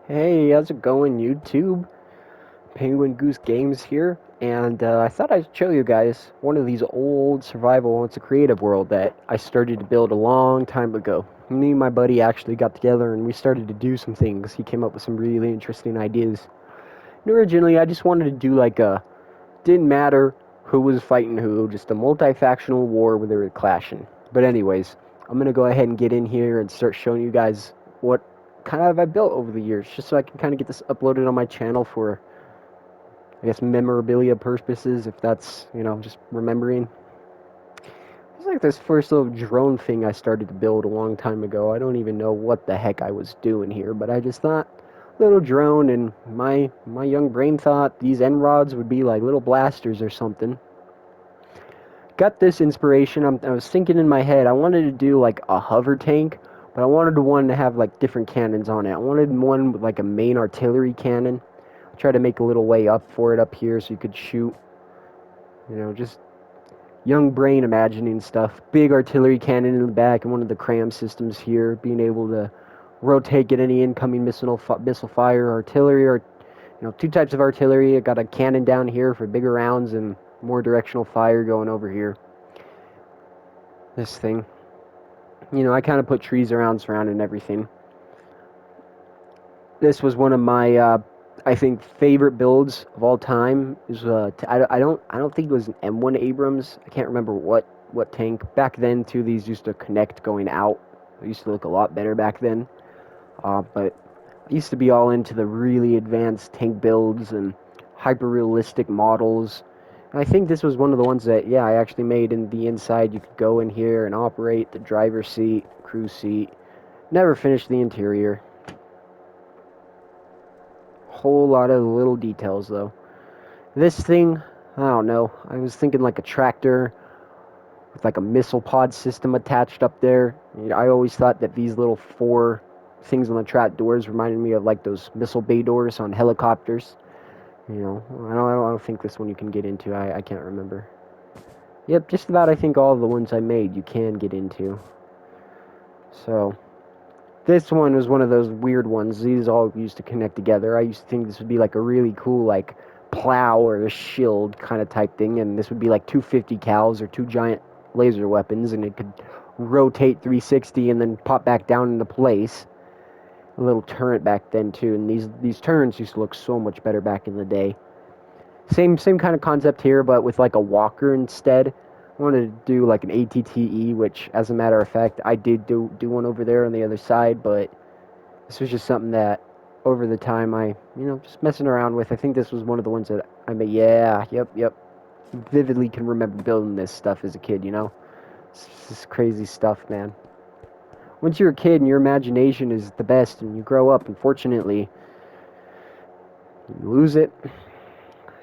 Hey, how's it going, YouTube? Penguin Goose Games here, and I thought I'd show you guys one of these old survival. It's a creative world that I started to build a long time ago. Me and my buddy actually got together and we started to do some things. He came up with some really interesting ideas. And originally, I just wanted to do like a didn't matter who was fighting who, just a multi-factional war where they were clashing. But anyways, I'm gonna go ahead and get in here and start showing you guys what kind of I built over the years, just so I can kind of get this uploaded on my channel for, I guess, memorabilia purposes, if that's, just remembering. It's like this first little drone thing I started to build a long time ago. I don't even know what the heck I was doing here, but I just thought little drone, and my young brain thought these end rods would be like little blasters or something. Got this inspiration. I was thinking in my head, I wanted to do like a hover tank, but I wanted one to have like different cannons on it. I wanted one with like a main artillery cannon. I tried to make a little way up for it up here so you could shoot. Just young brain imagining stuff. Big artillery cannon in the back and one of the cram systems here, being able to rotate, get any incoming missile fire, artillery, or two types of artillery. I got a cannon down here for bigger rounds and more directional fire going over here. This thing. I kind of put trees around surrounding everything. This was one of my, I think, favorite builds of all time. Is I don't think it was an M1 Abrams. I can't remember what tank. Back then, too, these used to connect going out. They used to look a lot better back then. But I used to be all into the really advanced tank builds and hyper realistic models. And I think this was one of the ones that, yeah, I actually made in the inside. You could go in here and operate the driver's seat, crew seat. Never finished the interior. Whole lot of little details, though. This thing, I don't know. I was thinking like a tractor with like a missile pod system attached up there. I always thought that these little four things on the trap doors reminded me of like those missile bay doors on helicopters. I don't think this one you can get into. I can't remember. Yep, just about I think all of the ones I made you can get into. So, this one was one of those weird ones. These all used to connect together. I used to think this would be like a really cool, like, plow or a shield kind of type thing, and this would be like 250 cals or two giant laser weapons, and it could rotate 360 and then pop back down into place. A little turret back then too, and these turrets used to look so much better back in the day. Same kind of concept here, but with like a walker instead. I wanted to do like an ATTE, which, as a matter of fact, I did do one over there on the other side, but this was just something that, over the time, just messing around with. I think this was one of the ones that I made. Yeah, yep. Vividly can remember building this stuff as a kid, It's just crazy stuff, man. Once you're a kid and your imagination is the best and you grow up, unfortunately, you lose it.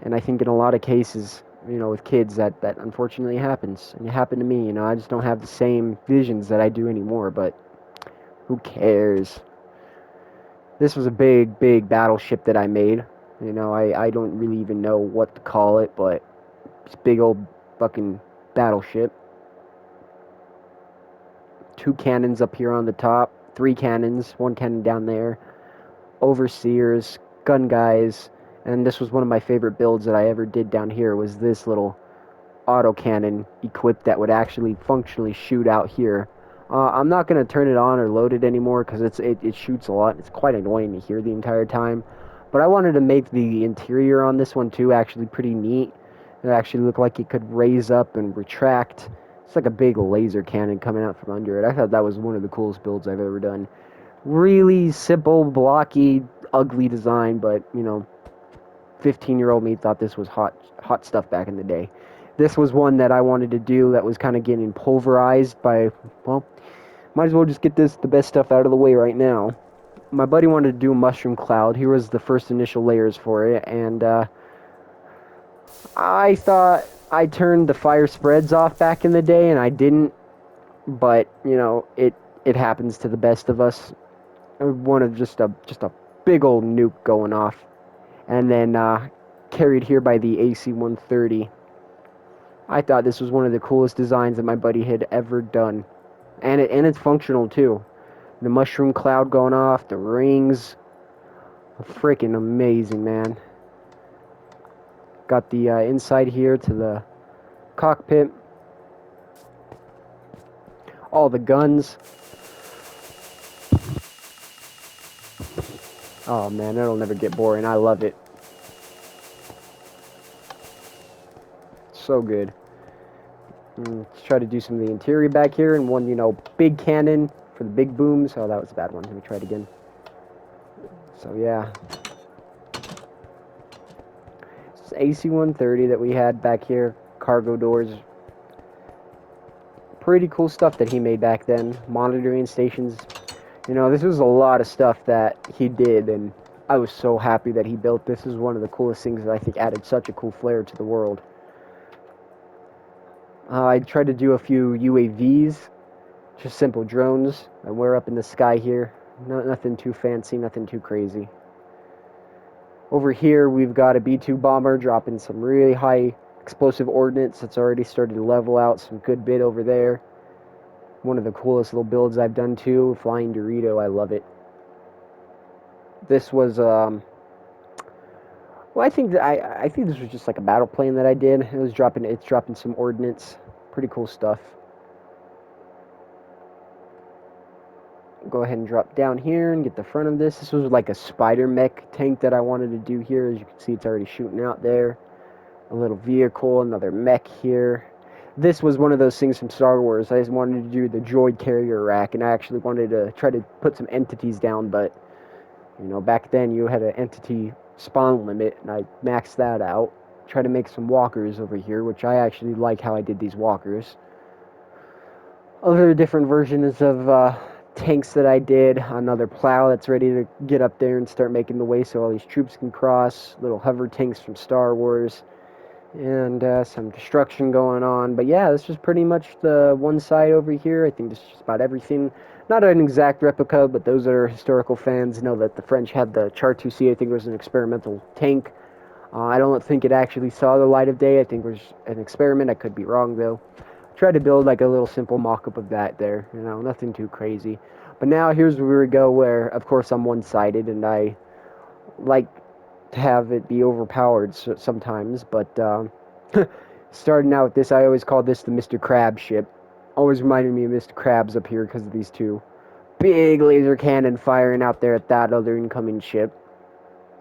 And I think in a lot of cases, with kids, that unfortunately happens. And it happened to me, I just don't have the same visions that I do anymore, but who cares? This was a big battleship that I made. I don't really even know what to call it, but it's a big old fucking battleship. Two cannons up here on the top, three cannons, one cannon down there, overseers, gun guys, and this was one of my favorite builds that I ever did down here, was this little autocannon equipped that would actually functionally shoot out here. I'm not going to turn it on or load it anymore because it shoots a lot. It's quite annoying to hear the entire time. But I wanted to make the interior on this one too actually pretty neat. It actually looked like it could raise up and retract. It's like a big laser cannon coming out from under it. I thought that was one of the coolest builds I've ever done. Really simple, blocky, ugly design, but 15-year-old me thought this was hot stuff back in the day. This was one that I wanted to do that was kind of getting pulverized by, well, might as well just get the best stuff out of the way right now. My buddy wanted to do a mushroom cloud. Here was the first initial layers for it, and I thought I turned the fire spreads off back in the day, and I didn't, but, it happens to the best of us. I wanted just a big old nuke going off, and then carried here by the Ac130. I thought this was one of the coolest designs that my buddy had ever done. And it's functional too. The mushroom cloud going off, the rings, Freaking amazing, man. Got the inside here to the cockpit. All the guns. Oh man, it'll never get boring. I love it. So good. Let's try to do some of the interior back here, and one, big cannon for the big booms. Oh, that was a bad one. Let me try it again. So yeah, it's AC130 that we had back here. Cargo doors. Pretty cool stuff that he made back then. Monitoring stations. This was a lot of stuff that he did, and I was so happy that he built this. This is one of the coolest things that I think added such a cool flair to the world. I tried to do a few UAVs, just simple drones, and we're up in the sky here. Nothing too fancy, nothing too crazy. Over here, we've got a B-2 bomber dropping some really high explosive ordnance that's already started to level out some good bit over there. One of the coolest little builds I've done too, Flying Dorito. I love it. This was well, I think this was just like a battle plane that I did. It's dropping some ordnance. Pretty cool stuff. Go ahead and drop down here and get the front of this. This was like a spider mech tank that I wanted to do here. As you can see, it's already shooting out there. A little vehicle, another mech here. This was one of those things from Star Wars. I just wanted to do the droid carrier rack, and I actually wanted to try to put some entities down, but back then you had an entity spawn limit, and I maxed that out. Try to make some walkers over here, which I actually like how I did these walkers. Other different versions of tanks that I did. Another plow that's ready to get up there and start making the way so all these troops can cross. Little hover tanks from Star Wars. And some destruction going on. But yeah, this is pretty much the one side over here. I think this is just about everything. Not an exact replica, but those that are historical fans know that the French had the Char 2C. I think it was an experimental tank. I don't think it actually saw the light of day. I think it was an experiment. I could be wrong, though. Tried to build like a little simple mock-up of that there. Nothing too crazy. But now here's where we go where, of course, I'm one-sided, and I like to have it be overpowered sometimes, but starting out with this, I always called this the Mr. Krabs ship. Always reminded me of Mr. Krabs up here because of these two big laser cannon firing out there at that other incoming ship.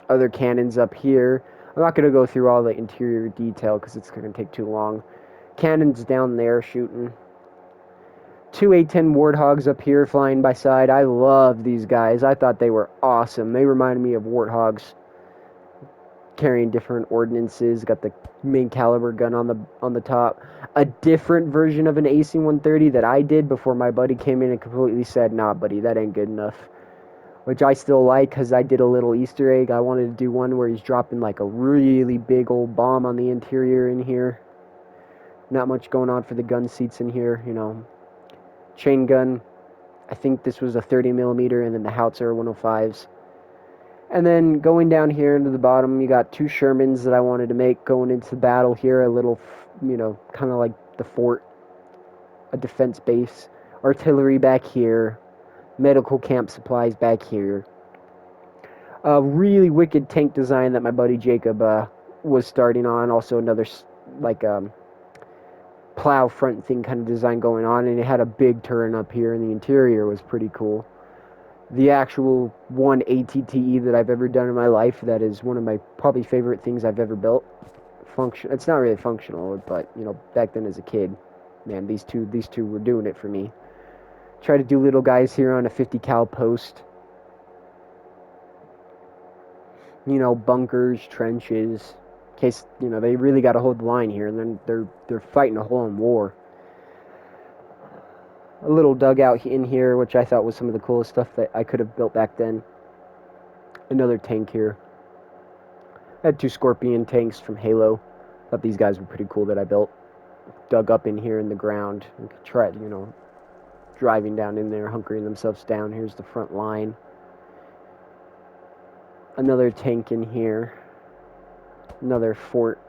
Other cannons up here. I'm not going to go through all the interior detail because it's going to take too long. Cannons down there shooting. Two A-10 Warthogs up here flying by side. I love these guys. I thought they were awesome. They reminded me of Warthogs. Carrying different ordnances, got the main caliber gun on the top. A different version of an AC-130 that I did before my buddy came in and completely said, "Nah, buddy, that ain't good enough." Which I still like because I did a little Easter egg. I wanted to do one where he's dropping like a really big old bomb on the interior in here. Not much going on for the gun seats in here, Chain gun. I think this was a 30 millimeter, and then the Howitzer 105s. And then going down here into the bottom, you got two Shermans that I wanted to make going into battle here. A little, kind of like the fort, a defense base. Artillery back here. Medical camp supplies back here. A really wicked tank design that my buddy Jacob was starting on. Also another, like, plow front thing kind of design going on. And it had a big turret up here, and the interior was pretty cool. The actual one ATTE that I've ever done in my life that is one of my probably favorite things I've ever built. It's not really functional, but back then as a kid, man, these two were doing it for me. Try to do little guys here on a 50 cal post. Bunkers, trenches, in case they really got to hold the line here, and then they're fighting a whole in war. A little dugout in here, which I thought was some of the coolest stuff that I could have built back then. Another tank here. I had two Scorpion tanks from Halo. Thought these guys were pretty cool that I built. Dug up in here in the ground. And tried, driving down in there, hunkering themselves down. Here's the front line. Another tank in here. Another fort.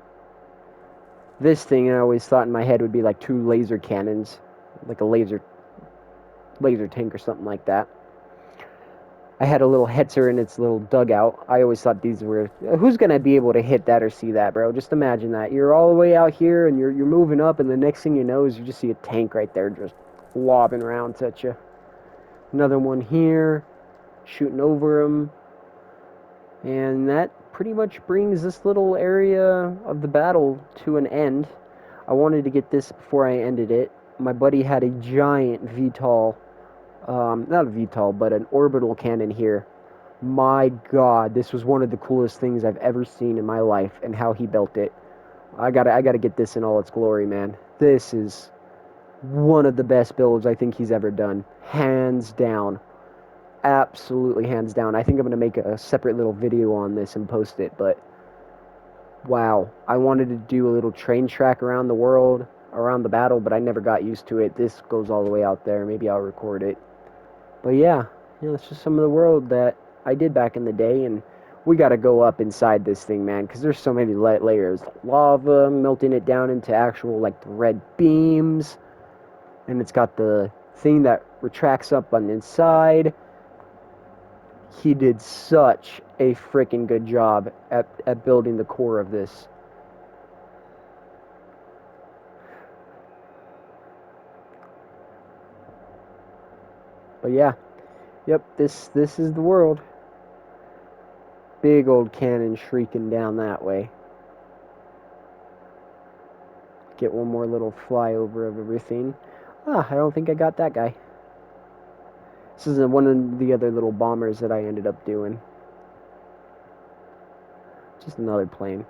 This thing I always thought in my head would be like two laser cannons. Like a laser tank or something like that. I had a little hetzer in its little dugout. I always thought these were. Who's gonna be able to hit that or see that, bro? Just imagine that. You're all the way out here and you're moving up, and the next thing you know is you just see a tank right there just lobbing rounds at you. Another one here, shooting over him, and that pretty much brings this little area of the battle to an end. I wanted to get this before I ended it. My buddy had a giant VTOL, not a VTOL, but an orbital cannon here. My God, this was one of the coolest things I've ever seen in my life, and how he built it. I gotta get this in all its glory, man. This is one of the best builds I think he's ever done, hands down. Absolutely hands down. I think I'm gonna make a separate little video on this and post it, but wow. I wanted to do a little train track around the world, around the battle, but I never got used to it. This goes all the way out there. Maybe I'll record it. But yeah, it's just some of the world that I did back in the day, and we got to go up inside this thing, man, because there's so many layers. Lava, melting it down into actual, like, red beams, and it's got the thing that retracts up on the inside. He did such a freaking good job at building the core of this. But yeah, yep, this is the world. Big old cannon shrieking down that way. Get one more little flyover of everything. Ah, I don't think I got that guy. This is one of the other little bombers that I ended up doing. Just another plane.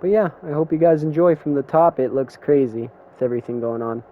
But yeah, I hope you guys enjoy from the top. It looks crazy with everything going on.